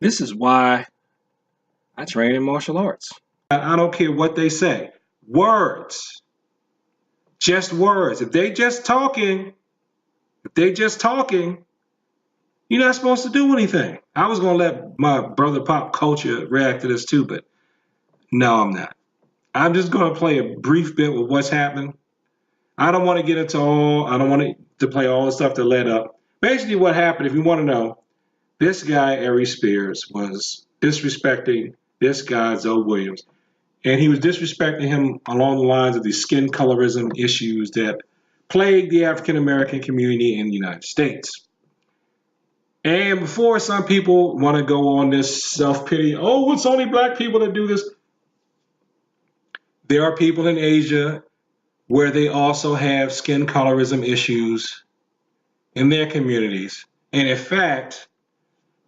This is why I train in martial arts. I don't care what they say. Words. Just words. If they just talking, you're not supposed to do anything. I was gonna let my brother pop culture react to this too, but no, I'm not. I'm just gonna play a brief bit with what's happened. I don't want to get into all. I don't want to play all the stuff that led up. Basically, what happened, if you want to know, this guy Aries Spears was disrespecting this guy Zoe Williams, and he was disrespecting him along the lines of the skin colorism issues that plague the African American community in the United States. And before some people want to go on this self-pity, oh, it's only black people that do this. There are people in Asia where they also have skin colorism issues in their communities. And in fact,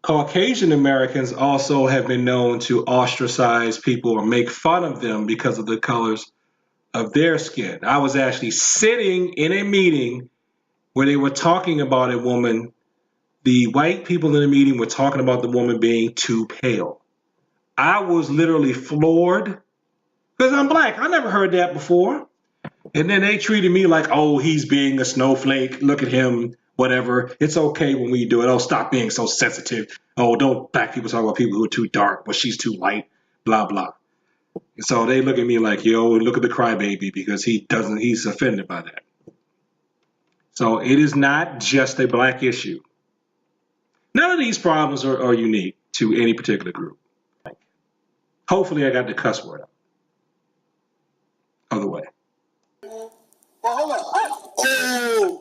Caucasian Americans also have been known to ostracize people or make fun of them because of the colors of their skin. I was actually sitting in a meeting where they were talking about a woman. The white people in the meeting were talking about the woman being too pale. I was literally floored because I'm black. I never heard that before. And then they treated me like, oh, he's being a snowflake. Look at him, whatever. It's okay when we do it. Oh, stop being so sensitive. Oh, don't black people talk about people who are too dark, but she's too light, blah, blah. And so they look at me like, yo, look at the crybaby because he's offended by that. So it is not just a black issue. None of these problems are unique to any particular group. Hopefully I got the cuss word out. Other way. Well, hold on. Oh!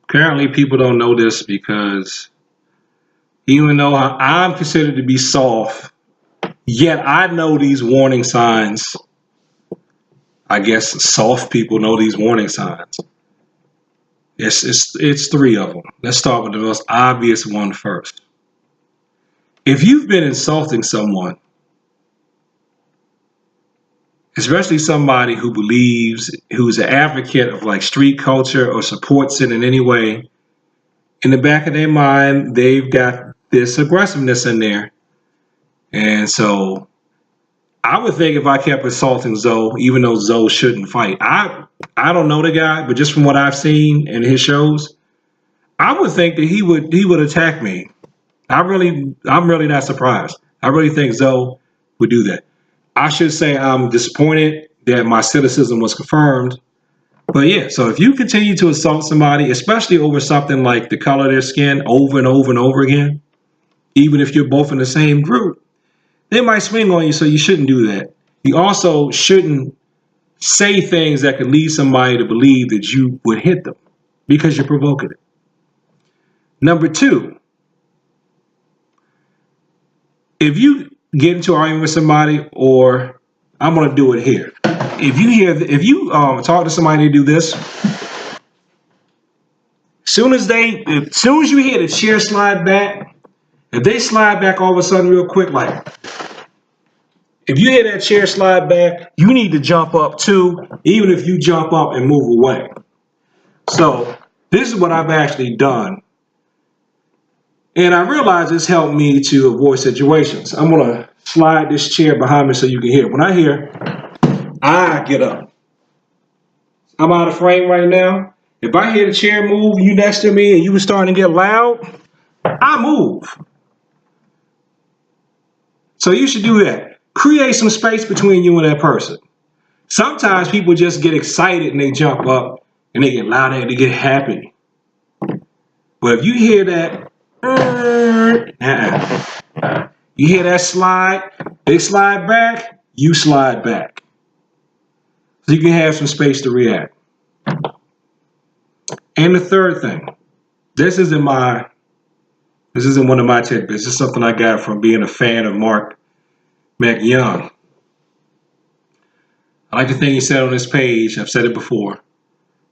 Apparently people don't know this because even though I'm considered to be soft, yet I know these warning signs. I guess soft people know these warning signs. It's three of them. Let's start with the most obvious one first. If you've been insulting someone, especially somebody who's an advocate of like street culture or supports it in any way, in the back of their mind, they've got this aggressiveness in there. And so I would think if I kept insulting Zoe, even though Zoe shouldn't fight, I don't know the guy, but just from what I've seen in his shows, I would think that he would attack me. I'm really not surprised. I really think Zoe would do that. I should say I'm disappointed that my cynicism was confirmed. But yeah, so if you continue to assault somebody, especially over something like the color of their skin over and over and over again, even if you're both in the same group, they might swing on you, so you shouldn't do that. You also shouldn't say things that could lead somebody to believe that you would hit them because you're provoking it. Number two, if you get into an argument with somebody, or I'm going to do it here. If you talk to somebody to do this, soon as you hear the chair slide back, if they slide back all of a sudden real quick, like if you hear that chair slide back, you need to jump up too, even if you jump up and move away. So this is what I've actually done. And I realize this helped me to avoid situations. I'm going to slide this chair behind me so you can hear. When I hear, I get up. I'm out of frame right now. If I hear the chair move, you next to me, and you were starting to get loud, I move. So you should do that. Create some space between you and that person. Sometimes people just get excited and they jump up and they get loud and they get happy. But if you hear that, you hear that slide, they slide back, you slide back. So you can have some space to react. And the third thing, this isn't one of my tidbits. This is something I got from being a fan of Mark McYoung. I like the thing he said on his page, I've said it before,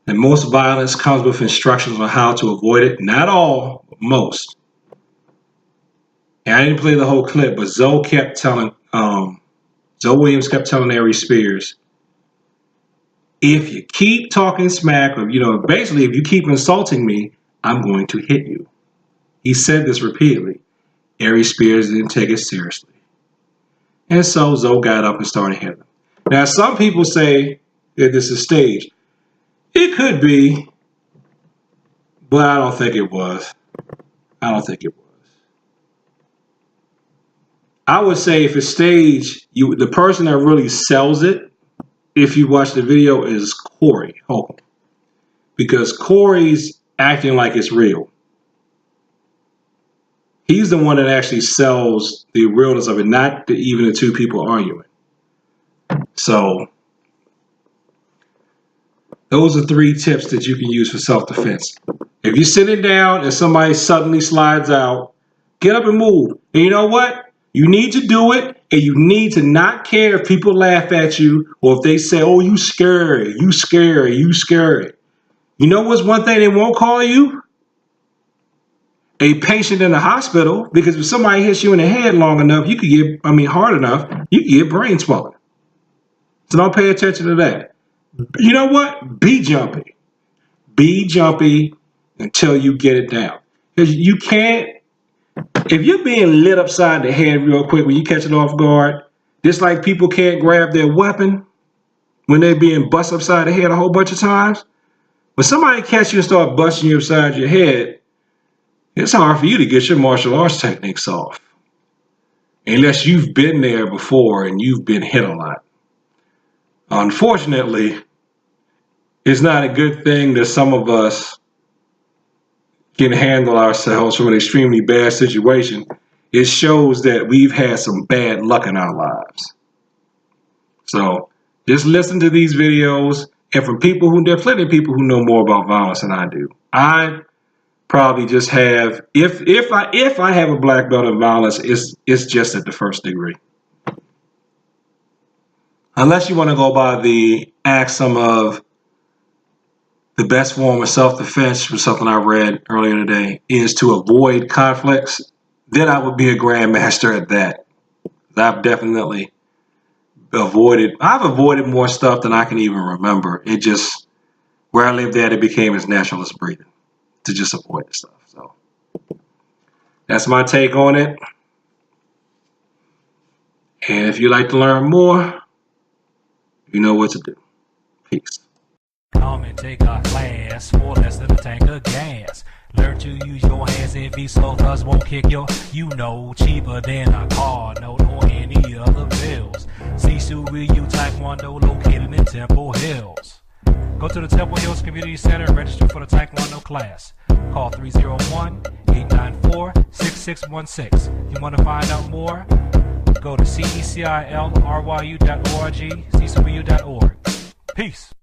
that most violence comes with instructions on how to avoid it. Not all, but most. And I didn't play the whole clip, but Zoe kept telling Zoe Williams kept telling Aries Spears, if you keep talking smack, or basically if you keep insulting me, I'm going to hit you. He said this repeatedly. Aries Spears didn't take it seriously. And so Zoe got up and started hitting him. Now, some people say that this is staged. It could be, but I don't think it was. I don't think it was. I would say if it's staged, the person that really sells it, if you watch the video, is Corey Holcomb. Because Corey's acting like it's real. He's the one that actually sells the realness of it, not even the two people arguing. So, those are 3 tips that you can use for self-defense. If you're sitting down and somebody suddenly slides out, get up and move. And you know what? You need to do it, and you need to not care if people laugh at you or if they say, oh, you scary, you scary, you scary. You know what's one thing they won't call you? A patient in the hospital, because if somebody hits you in the head long enough, hard enough, you could get brain swelling. So don't pay attention to that. You know what? Be jumpy. Be jumpy until you get it down. Because you can't, if you're being lit upside the head real quick when you catch it off guard, just like people can't grab their weapon when they're being bust upside the head a whole bunch of times, when somebody catch you and start busting you upside your head, it's hard for you to get your martial arts techniques off. Unless you've been there before and you've been hit a lot. Unfortunately, it's not a good thing that some of us can handle ourselves from an extremely bad situation. It shows that we've had some bad luck in our lives. So just listen to these videos, and from there are plenty of people who know more about violence than I do. I probably just have, if I have a black belt in violence, it's just at the first degree. Unless you want to go by the axiom of the best form of self-defense, was something I read earlier today, is to avoid conflicts, then I would be a grandmaster at that. I've avoided more stuff than I can even remember. It just, where I lived at, it became as natural as breathing to just avoid the stuff. So that's my take on it. And if you'd like to learn more, you know what to do. Peace. Come and take a class for less than a tank of gas. Learn to use your hands and be slow, cause won't kick your, cheaper than a car note or any other bills. Cecil Taekwondo located in Temple Hills. Go to the Temple Hills Community Center and register for the Taekwondo class. Call 301-894-6616. You want to find out more? Go to cecilryu.org, cecilryu.org. Peace.